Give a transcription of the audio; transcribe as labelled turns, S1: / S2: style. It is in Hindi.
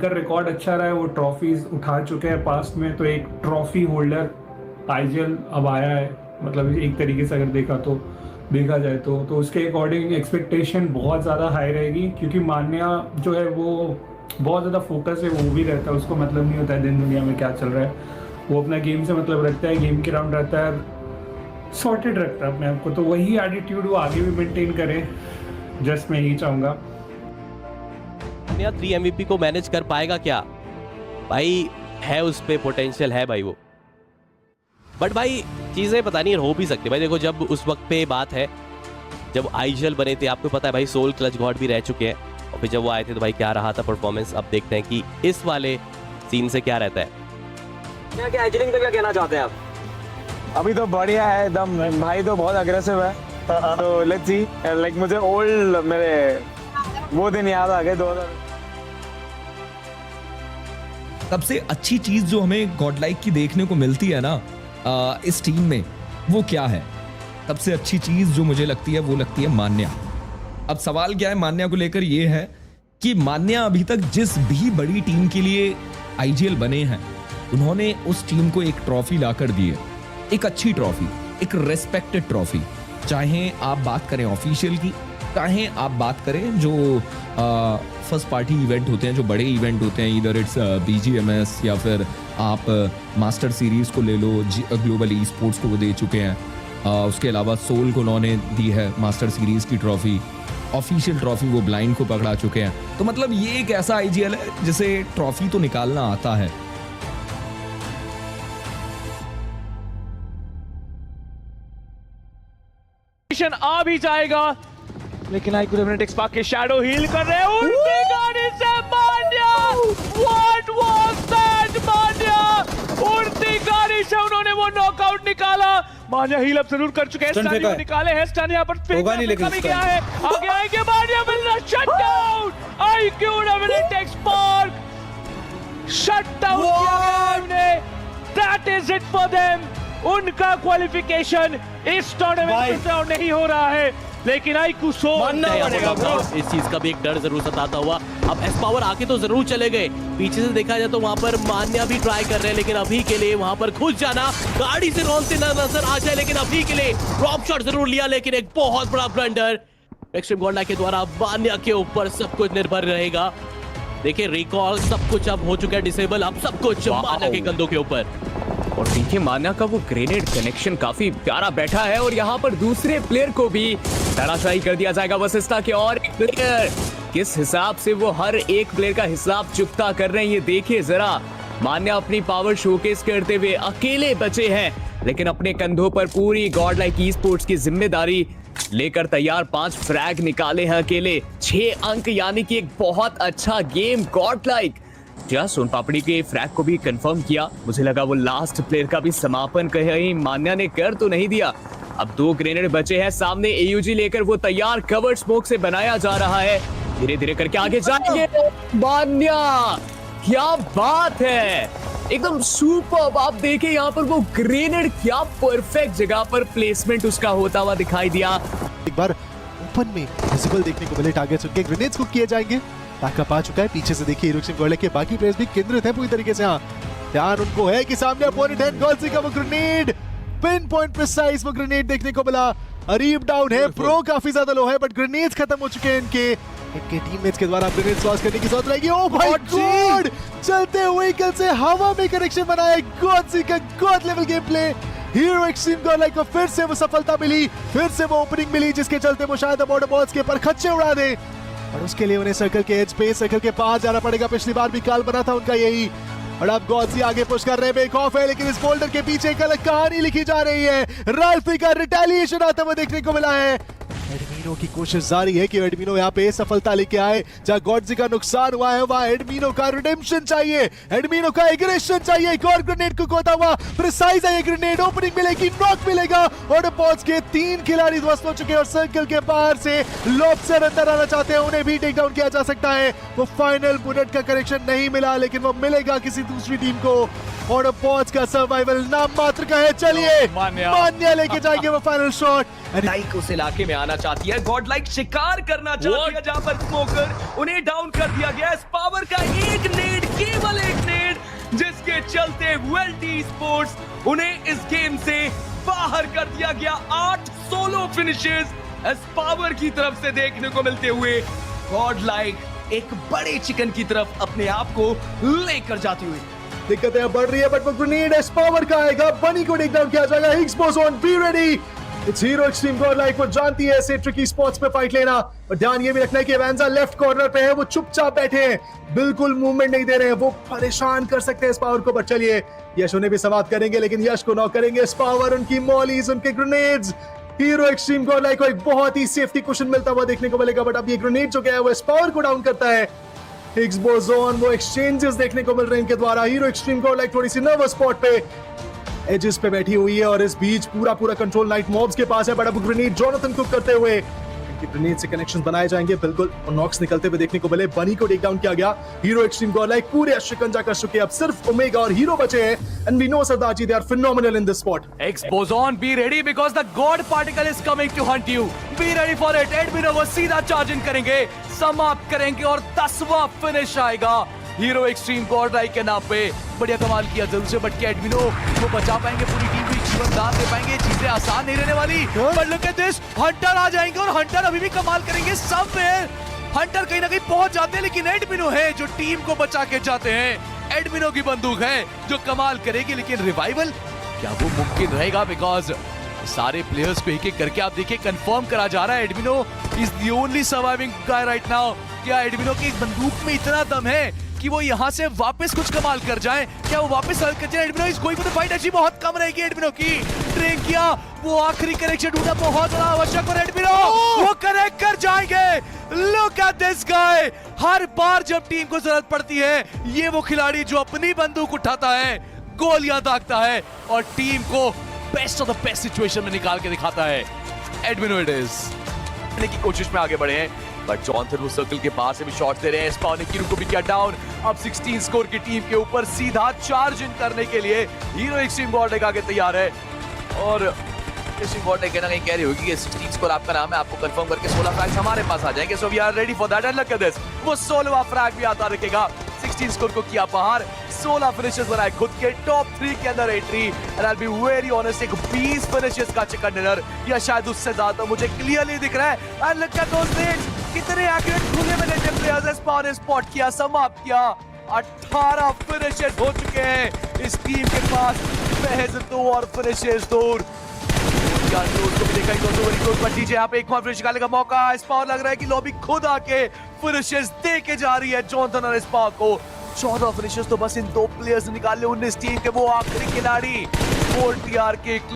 S1: उनका रिकॉर्ड अच्छा रहा है, वो ट्रॉफीज उठा चुके हैं पास्ट में, तो एक ट्रॉफी होल्डर आईजीएल अब आया है, मतलब एक तरीके से अगर देखा जाए तो उसके अकॉर्डिंग एक्सपेक्टेशन बहुत ज़्यादा हाई रहेगी, क्योंकि मान्या जो है वो बहुत ज़्यादा फोकस है, वो भी रहता है, उसको मतलब नहीं होता है दिन दुनिया में क्या चल रहा है, वो अपना गेम से मतलब रखता है, गेम के राउंड रहता है, सॉर्टेड रखता है अपने आप को, तो वही एटीट्यूड वो आगे भी मेंटेन करे, जस्ट मैं यही चाहूँगा।
S2: 3 MVP को मैनेज कर पाएगा क्या भाई, है उस पे पोटेंशियल है भाई वो, बट भाई चीजें पता नहीं हो भी सकती भाई। देखो जब उस वक्त पे बात है जब आईजीएल बने थे, आपको पता है भाई सोल क्लच गॉड भी रह चुके हैं, और फिर जब वो आए थे तो भाई क्या रहा था परफॉर्मेंस। अब देखते हैं कि इस वाले सीन से क्या रहता है।
S3: क्या आईजीएल पे क्या कहना चाहते हैं आप?
S4: अभी तो बढ़िया है एकदम, भाई तो बहुत अग्रेसिव है, तो लेट्स सी। लाइक मुझे ओल्ड मेरे वो दिन याद आ गए 2000।
S5: सबसे अच्छी चीज जो हमें गॉडलाइक की देखने को मिलती है ना इस टीम में, वो क्या है? सबसे अच्छी चीज जो मुझे लगती है वो लगती है मान्या। अब सवाल क्या है मान्या को लेकर, ये है कि मान्या अभी तक जिस भी बड़ी टीम के लिए आईजीएल बने हैं, उन्होंने उस टीम को एक ट्रॉफी लाकर दी है, एक अच्छी ट्रॉफी, एक रेस्पेक्टेड ट्रॉफी। चाहे आप बात करें ऑफिशियल की, चाहे आप बात करें जो फर्स्ट पार्टी इवेंट होते हैं, जो बड़े इवेंट होते हैं, इधर इट्स BGMS या फिर आप मास्टर सीरीज को ले लो, ग्लोबल ई स्पोर्ट्स को वो दे चुके हैं। उसके अलावा सोल को उन्होंने दी है मास्टर सीरीज की ट्रॉफी, ऑफिशियल ट्रॉफी वो ब्लाइंड को पकड़ा चुके हैं। तो मतलब ये एक ऐसा आईजीएल है जिसे ट्रॉफी तो निकालना आता है।
S6: आ भी जाएगा, लेकिन आई कुड स्पार्क के शैडो हील कर रहे हैं। उल्टी गाड़ी से मान्या, व्हाट वाज दैट? मान्या उल्टी गाड़ी से उन्होंने वो नॉकआउट निकाला। मान्या हील अप जरूर कर चुके हैं, स्टन को निकाले हैं, स्टन यहां पर होगा नहीं, लेकिन गया है, आगे आएंगे मान्या, मिलना shut down. IQ dominate spark shut down किया गया उन्हें। That is it for them. उनका क्वालिफिकेशन इस टूर्नामेंट में नहीं हो रहा है, लेकिन आईक्यू
S2: इस चीज का भी एक डर जरूर सताता हुआ। अब एस पावर आके तो जरूर चले गए, पीछे से देखा जाए तो वहां पर मान्या भी ट्राई कर रहे हैं, लेकिन अभी के लिए वहां पर घुस जाना, गाड़ी से रोनते नजर आ जाए, लेकिन अभी के लिए ड्रॉप शॉट जरूर लिया, लेकिन एक बहुत बड़ा ब्लंडर एक्सट्रीम गॉडलाइक के द्वारा। मान्या के ऊपर सब कुछ निर्भर रहेगा। देखिए रिकॉल सब कुछ अब हो चुका है डिसेबल, अब सब कुछ मान्या के कंधों के ऊपर।
S7: और देखिए मान्या का वो ग्रेनेड कनेक्शन काफी प्यारा बैठा है, और यहाँ पर दूसरे प्लेयर को भी धराशायी कर दिया जाएगा वशिष्ठा के। और एक प्लेयर किस हिसाब से वो हर एक प्लेयर का हिसाब चुकता कर रहे हैं, ये देखिए जरा। मान्या अपनी पावर शोकेस करते हुए अकेले बचे हैं, लेकिन अपने कंधों पर पूरी गॉडलाइक ई स्पोर्ट्स की जिम्मेदारी लेकर तैयार। 5 फ्रैग निकाले हैं अकेले, 6 अंक, यानी कि एक बहुत अच्छा गेम गॉडलाइक। क्या सोन पापड़ी के फ्रैग को भी कंफर्म किया, मुझे लगा वो लास्ट प्लेयर का भी समापन कहीं मान्या ने कर तो नहीं दिया। अब 2 ग्रेनेड बचे हैं सामने, AUG लेकर वो तैयार, कवर स्मोक से बनाया जा रहा है, धीरे धीरे करके आगे जाएंगे मान्या। क्या बात है, एकदम सुपर। आप देखें यहाँ पर वो ग्रेनेड, क्या परफेक्ट जगह पर प्लेसमेंट उसका होता हुआ दिखाई दिया।
S8: एक बार ओपन में विजिबल देखने को मिले, टारगेट्स उनके ग्रेनेड्स को किए जाएंगे। बैकअप आ चुका है, पीछे से देखिए एक्सट्रीम गॉडलाइक के बाकी प्लेयर्स भी केंद्रित है पूरी तरीके से। हाँ, ध्यान उनको है कि सामने अपोनेंट है, गॉल्सी का वो ग्रेनेड, पिन पॉइंट प्रिसाइज वो ग्रेनेड देखने को मिला। अरीब डाउन है, प्रो काफी ज्यादा लो है, बट ग्रेनेड्स खत्म हो चुके हैं इनके टीममेट्स के द्वारा। ग्रेनेड्स लॉस करने की जरूरत रहेगी। ओह माय गॉड, चलते हुए व्हीकल से हवा में कनेक्शन बनाया, गॉल्सी का God level game play. Hero extreme Godlike को फिर से वो सफलता मिली, फिर से वो ओपनिंग मिली, जिसके चलते वो शायद बॉर्डर बॉल्स के ऊपर खच्चे उड़ा दे, और उसके लिए उन्हें सर्कल के एज पे, सर्कल के पास जाना पड़ेगा। पिछली बार भी काल बना था उनका यही। और अब गॉल्सी आगे पुश कर रहे हैं, बेक ऑफ है, लेकिन इस बोल्डर के पीछे एक अलग कहानी लिखी जा रही है। राल्फी का रिटेलिएशन आता हुआ देखने को मिला है। एडमिनो की कोशिश जारी है कि एडमिनो यहाँ पे सफलता लेके आए। जहाँ गॉडजी का नुकसान हुआ है, वहाँ एडमिनो का रिडेम्पशन चाहिए, एडमिनो का एग्रेशन चाहिए। एक और ग्रेनेड को खोता हुआ प्रिसाइज है ये ग्रेनेड, ओपनिंग मिलेगी, नॉक मिलेगा, और पॉज के 3 खिलाड़ी ध्वस्त हो चुके हैं, और सर्कल के बाहर से लॉब्स्टर अंदर आना चाहते हैं, उन्हें भी टेक डाउन किया जा सकता है। वो फाइनल बुलेट का करेक्शन नहीं मिला, लेकिन वो मिलेगा किसी दूसरी टीम को, और पॉज का सर्वाइवल नाम मात्र का है। चलिए मान्या लेके जाएंगे वो फाइनल शॉट।
S5: लाइक उस इलाके में आना चाहती है, गॉडलाइक शिकार करना चाहती है, जहां पर स्मोकर उन्हें डाउन कर दिया गया। पावर का एक नेट
S6: के वेल्टी स्पोर्ट्स, उन्हें इस गेम से बाहर कर दिया गया। 8 सोलो फिनिशेस एस्पावर की तरफ से देखने को मिलते हुए गॉड लाइक एक बड़े चिकन की तरफ अपने आप को लेकर जाती हुई।
S8: दिक्कतें बढ़ रही है बट वो ग्रेनेड एस्पावर का आएगा, बनी को टेक डाउन किया जाएगा। Higgs boson be ready, it's hero extreme Godlike, वो जानती है ऐसे ट्रिकी स्पॉट्स पे फाइट लेना। और ध्यान ये भी रखना है कि एवेंजा लेफ्ट कॉर्नर पे है, वो चुपचाप बैठे हैं, बिल्कुल मूवमेंट नहीं दे रहे हैं, वो परेशान कर सकते हैं इस पावर को। बट चलिए यश उन्हें भी समाप्त करेंगे, लेकिन यश को नॉक करेंगे इस पावर, उनकी मॉलीज, उनके ग्रेनेड्स। हीरो एक्सट्रीम गॉडलाइक को एक बहुत ही सेफ्टी कुशन मिलता हुआ देखने को मिलेगा, बट अब ये ग्रेनेड जो क्या है वो इस पावर को डाउन करता है। हिग्स बोसोन, वो एक्सचेंजेस देखने को मिल रहे हैं इनके द्वारा। हीरो एक्सट्रीम गॉडलाइक थोड़ी सी नर्वस स्पॉट पे एजेस पे बैठी हुई है, और इस बीच पूरा कंट्रोल नाइट मॉब्स के पास है। बट अब ग्रेनेड जोनाथन कुक करते हुए इनकी ग्रेनेड से कनेक्शंस बनाए जाएंगे, बिल्कुल और नॉक्स निकलते हुए देखने को मिले। बनी को टेक डाउन किया गया। हीरो एक्सट्रीम गॉडलाइक पूरे शिकंजा कर चुके हैं, अब सिर्फ ओमेगा और हीरो बचे हैं। And we know Sardar ji, they are phenomenal in this spot.
S6: Exposon, be ready because the God particle is coming to hunt you. Be ready for it. एडमिनो वो सीधा चार्ज इन करेंगे, समाप्त करेंगे और 10वां फिनिश आएगा हीरो एक्सट्रीम गॉडलाइक के नाम पे। बढ़िया कमाल किया जरूर से, बट क्या एडमिनो वो बचा पाएंगे, पूरी टीम को जीवन दान दे पाएंगे? चीजें आसान नहीं रहने वाली। But look at this, hunter आ जाएंगे और हंटर अभी भी कमाल करेंगे। समवेयर हंटर कहीं ना कहीं पहुंच जाते हैं, लेकिन एडमिनो है जो टीम को बचा के जाते हैं। एडमिनो की बंदूक है जो कमाल करेगी, लेकिन रिवाइवल क्या वो मुमकिन रहेगा? बिकॉज सारे प्लेयर्स को एक एक करके आप देखिए कंफर्म करा जा रहा है Admino is the only surviving guy right now. क्या एडमिनो की बंदूक में इतना दम है कि वो यहाँ से वापस कुछ कमाल कर जाए? क्या वो वापस हल कर जाए? Admino is going for the fight, अच्छी बहुत कम रहेगी एडमिनो की। ट्रेन किया, वो आखिरी कनेक्शन ढूंढा, बहुत बड़ा आवश्यक, और एडमिनो वो कनेक्ट कर जाएंगे। लुक एट दिस गाय, हर बार जब टीम को जरूरत पड़ती है ये वो खिलाड़ी जो अपनी बंदूक उठाता है, गोलियां दागता है और टीम को best of the best situation में निकाल के दिखाता है। एडमिनो इट इज की कोशिश में आगे बढ़े हैं, बट जॉनथन वो सर्कल के पास से भी शॉट दे रहे हैं। स्पाव ने किरू को भी किया डाउन। अब 16 स्कोर की टीम के ऊपर सीधा चार्ज इन करने के लिए हीरो एक्सट्रीम गॉडलाइक आगे तैयार है। और एक्सट्रीम गॉडलाइक कहना कहीं कह रही होगी कि 16 स्कोर आपका नाम है, आपको कंफर्म करके 16 फ्रैग्स हमारे पास आ जाएंगे। So we are ready for that. And look at this, वो 16वां फ्रैग भी आता रखेगा। 16 स्कोर को किया बाहर, 16 फिनिशेस बनाए खुद के टॉप 3 के अंदर entry. And I will be very honest, एक 20 फिनिशेस का चिकन डिनर या शायद उससे ज्यादा मुझे क्लियरली दिख रहा है। And look at those rates, कितने एक्यूरेट खुले में लेते प्लेयर्स हैं। स्पॉन ने स्पॉट किया, समाप्त किया। 18 फिनिशेस हो चुके हैं इस टीम के पास, महज 2 और फिनिशेस दूर। को भी देखा यहाँ पे एक और फिनिश निकालने का मौका। स्पावर लग रहा है कि लॉबी खुद आके फिनिशेस दे के जा रही है जॉनथन और स्पावर को। 14 फिनिशेस तो बस इन 2 प्लेयर्स ने निकाले 19 टीम के, वो आखिरी खिलाड़ी 4TR के